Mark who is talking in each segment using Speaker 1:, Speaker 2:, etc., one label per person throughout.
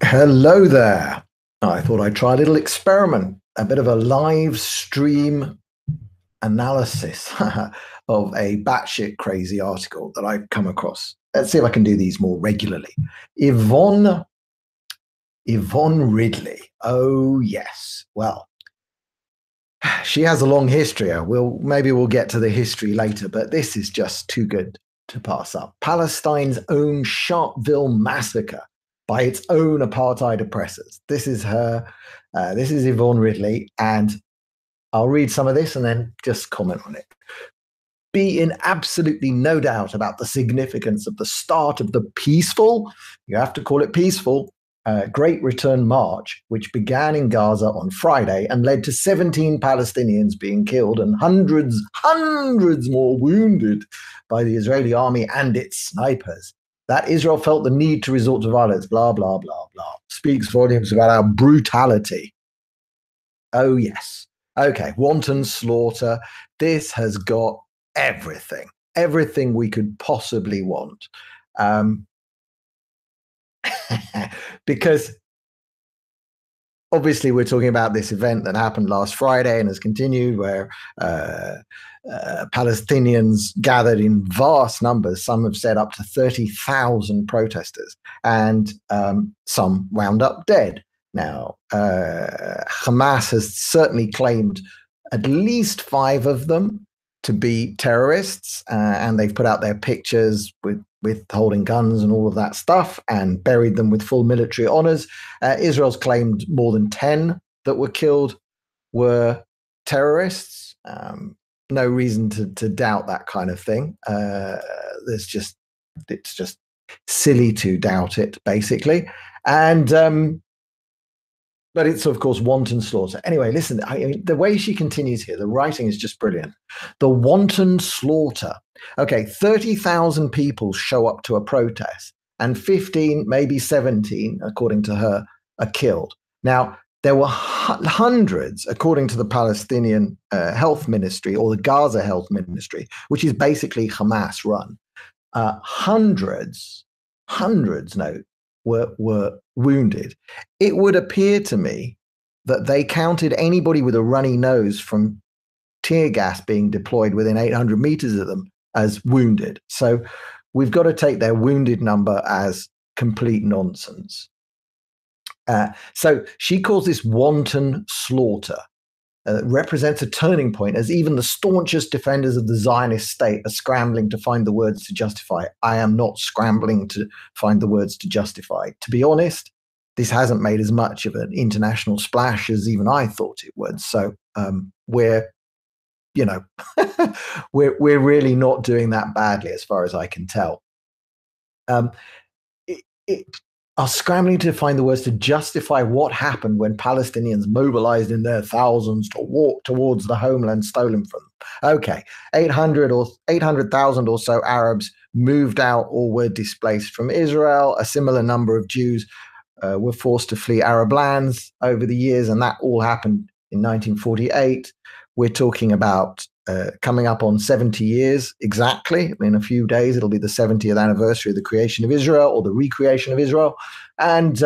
Speaker 1: Hello there. I thought I'd try a little experiment, a bit of a live stream analysis of a batshit crazy article that I've come across. Let's see if I can do these more regularly. Yvonne Ridley. Oh yes. Well, she has a long history. Maybe we'll get to the history later, but this is just too good to pass up. Palestine's own Sharpeville massacre by its own apartheid oppressors. This is her. This is Yvonne Ridley, and I'll read some of this and then just comment on it. Be in absolutely no doubt about the significance of the start of the peaceful, you have to call it peaceful, Great Return March, which began in Gaza on Friday and led to 17 Palestinians being killed and hundreds more wounded by the Israeli army and its snipers. That Israel felt the need to resort to violence, blah, blah, blah, blah. Speaks volumes about our brutality. Oh, yes. Okay, wanton slaughter. This has got everything we could possibly want. Because obviously we're talking about this event that happened last Friday and has continued, where Palestinians gathered in vast numbers. Some have said up to 30,000 protesters, and some wound up dead. Now, Hamas has certainly claimed at least 5 of them to be terrorists, and they've put out their pictures with holding guns and all of that stuff and buried them with full military honors. Israel's claimed more than 10 that were killed were terrorists. No reason to doubt that kind of thing. It's just silly to doubt it, basically. And but it's, of course, wanton slaughter. Anyway, listen, I mean, the way she continues here, the writing is just brilliant. The wanton slaughter. Okay, 30,000 people show up to a protest, and 15, maybe 17, according to her, are killed. Now, there were hundreds, according to the Palestinian Health Ministry, or the Gaza Health Ministry, which is basically Hamas run. Hundreds, no, were wounded. It would appear to me that they counted anybody with a runny nose from tear gas being deployed within 800 meters of them as wounded. So we've got to take their wounded number as complete nonsense. So she calls this wanton slaughter. Represents a turning point, as even the staunchest defenders of the Zionist state are scrambling to find the words to justify it. I am not scrambling to find the words to justify. To be honest, this hasn't made as much of an international splash as even I thought it would. So we're really not doing that badly, as far as I can tell. Are scrambling to find the words to justify what happened when Palestinians mobilized in their thousands to walk towards the homeland stolen from them. Okay, 800,000 or so Arabs moved out or were displaced from Israel. A similar number of Jews were forced to flee Arab lands over the years, and that all happened in 1948. We're talking about coming up on 70 years exactly. In a few days, it'll be the 70th anniversary of the creation of Israel, or the recreation of Israel. And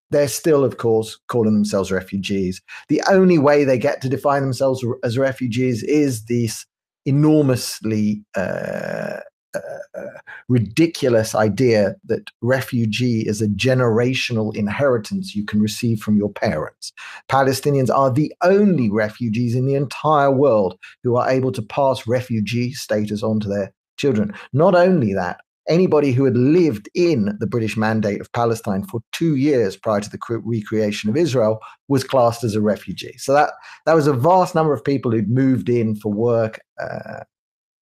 Speaker 1: they're still, of course, calling themselves refugees. The only way they get to define themselves as refugees is this enormously ridiculous idea that refugee is a generational inheritance you can receive from your parents. Palestinians are the only refugees in the entire world who are able to pass refugee status on to their children. Not only that, anybody who had lived in the British Mandate of Palestine for 2 years prior to the recreation of Israel was classed as a refugee. So that was a vast number of people who'd moved in for work.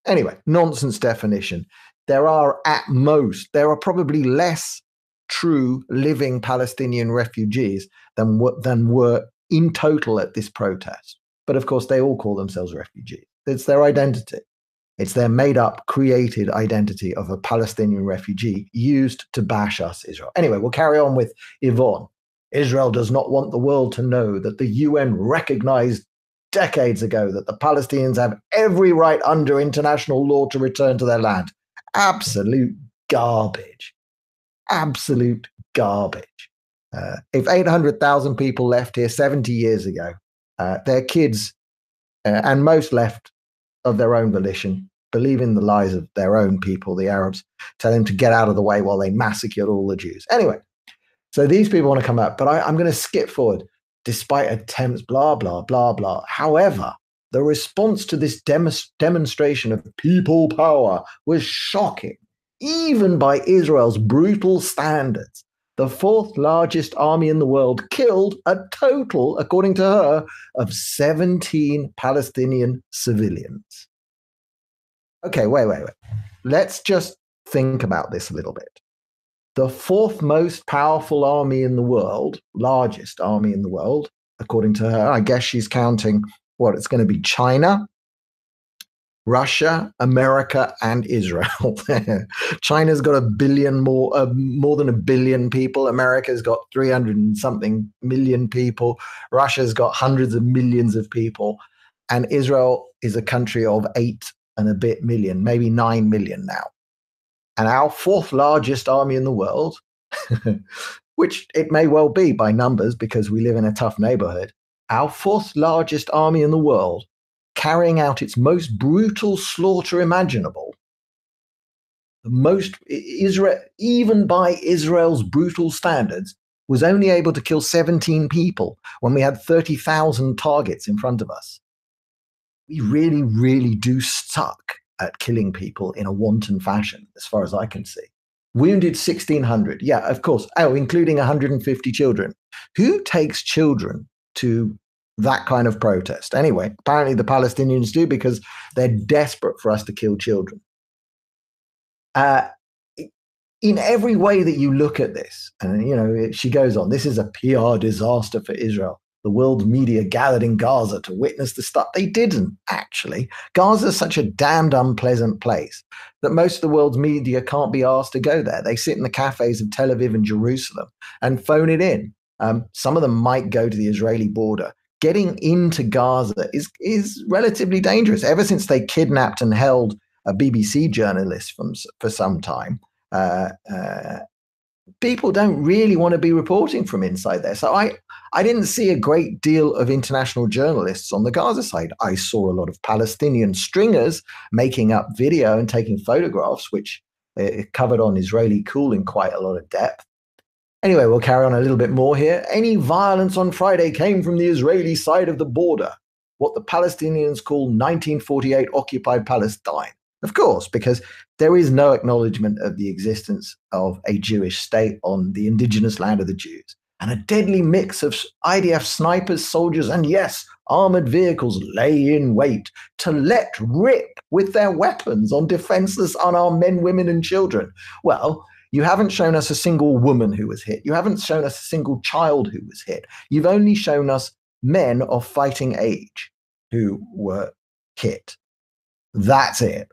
Speaker 1: Anyway, nonsense definition. There are probably less true living Palestinian refugees than were in total at this protest. But of course, they all call themselves refugees. It's their identity. It's their made-up, created identity of a Palestinian refugee used to bash us, Israel. Anyway, we'll carry on with Yvonne. Israel does not want the world to know that the UN recognized decades ago that the Palestinians have every right under international law to return to their land. Absolute garbage. Absolute garbage. If 800,000 people left here 70 years ago, their kids, and most left of their own volition, believing the lies of their own people, the Arabs, tell them to get out of the way while they massacred all the Jews. Anyway, so these people want to come out, but I'm going to skip forward, despite attempts, blah, blah, blah, blah. However, the response to this demonstration of people power was shocking, even by Israel's brutal standards. The fourth largest army in the world killed a total, according to her, of 17 Palestinian civilians. Okay, wait. Let's just think about this a little bit. The fourth most powerful army in the world, largest army in the world, according to her, I guess she's counting what it's going to be: China, Russia, America, and Israel. China's got more than a billion people. America's got 300 and something million people. Russia's got hundreds of millions of people. And Israel is a country of 8 and a bit million, maybe 9 million now. And our fourth largest army in the world, which it may well be by numbers because we live in a tough neighborhood, our fourth largest army in the world, carrying out its most brutal slaughter imaginable, even by Israel's brutal standards, was only able to kill 17 people when we had 30,000 targets in front of us. We really, really do suck at killing people in a wanton fashion, as far as I can see. Wounded 1,600. Yeah, of course. Oh, including 150 children. Who takes children to that kind of protest? Anyway, apparently the Palestinians do, because they're desperate for us to kill children. In every way that you look at this, and she goes on, this is a PR disaster for Israel. The world media gathered in Gaza to witness the stuff. They didn't, actually. Gaza is such a damned unpleasant place that most of the world's media can't be asked to go there. They sit in the cafes of Tel Aviv and Jerusalem and phone it in. Some of them might go to the Israeli border. Getting into Gaza is relatively dangerous. Ever since they kidnapped and held a BBC journalist for some time, people don't really want to be reporting from inside there. So I didn't see a great deal of international journalists on the Gaza side. I saw a lot of Palestinian stringers making up video and taking photographs, which covered on Israeli Cool in quite a lot of depth. Anyway, we'll carry on a little bit more here. Any violence on Friday came from the Israeli side of the border, what the Palestinians call 1948 occupied Palestine. Of course, because there is no acknowledgement of the existence of a Jewish state on the indigenous land of the Jews. And a deadly mix of IDF snipers, soldiers, and yes, armored vehicles lay in wait to let rip with their weapons on defenseless, unarmed men, women, and children. Well, you haven't shown us a single woman who was hit. You haven't shown us a single child who was hit. You've only shown us men of fighting age who were hit. That's it.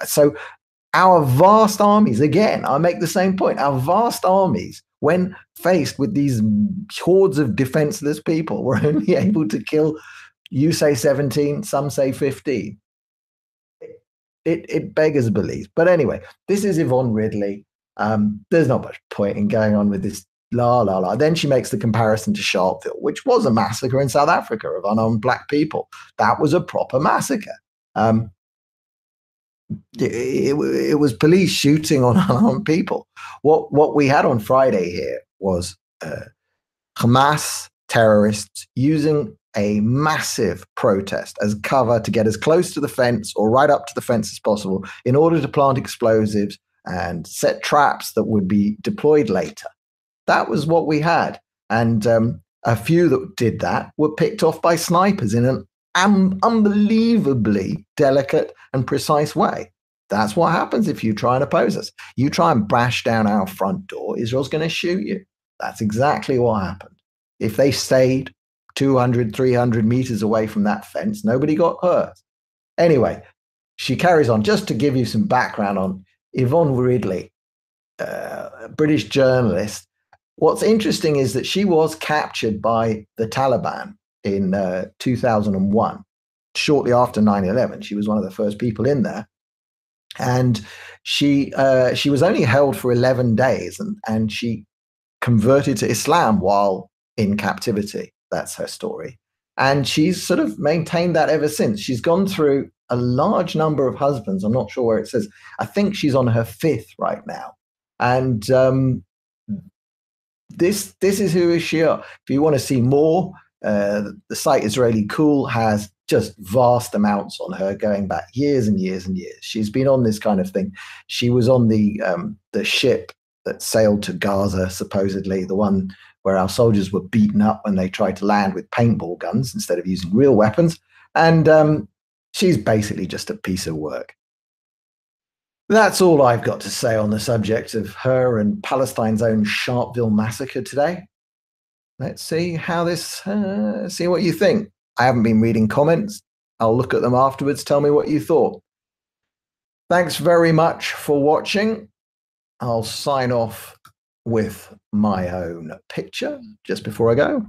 Speaker 1: So our vast armies, again, I make the same point, our vast armies, when faced with these hordes of defenseless people, were only able to kill, you say 17, some say 15. It beggars belief. But anyway, this is Yvonne Ridley. There's not much point in going on with this la. Then she makes the comparison to Sharpeville, which was a massacre in South Africa of unarmed black people. That was a proper massacre. It was police shooting on unarmed people. What we had on Friday here was Hamas terrorists using a massive protest as cover to get as close to the fence or right up to the fence as possible in order to plant explosives and set traps that would be deployed later. That was what we had. And a few that did that were picked off by snipers in an unbelievably delicate and precise way. That's what happens if you try and oppose us. You try and bash down our front door, Israel's going to shoot you. That's exactly what happened. If they stayed 200, 300 meters away from that fence, nobody got hurt. Anyway, she carries on. Just to give you some background on Yvonne Ridley, a British journalist. What's interesting is that she was captured by the Taliban in 2001, shortly after 9/11. She was one of the first people in there. And she was only held for 11 days, and she converted to Islam while in captivity. That's her story. And she's sort of maintained that ever since. She's gone through a large number of husbands. I'm not sure where it says. I think she's on her 5th right now. And this is who she is. If you want to see more, the site Israeli Cool has just vast amounts on her going back years and years and years. She's been on this kind of thing. She was on the ship that sailed to Gaza, supposedly, the one where our soldiers were beaten up when they tried to land with paintball guns instead of using real weapons. And she's basically just a piece of work. That's all I've got to say on the subject of her and Palestine's own Sharpeville massacre today. Let's see how this, see what you think. I haven't been reading comments. I'll look at them afterwards. Tell me what you thought. Thanks very much for watching. I'll sign off with my own picture just before I go.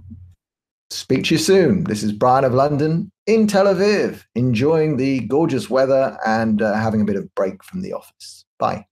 Speaker 1: Speak to you soon. This is Brian of London in Tel Aviv, enjoying the gorgeous weather and having a bit of break from the office. Bye.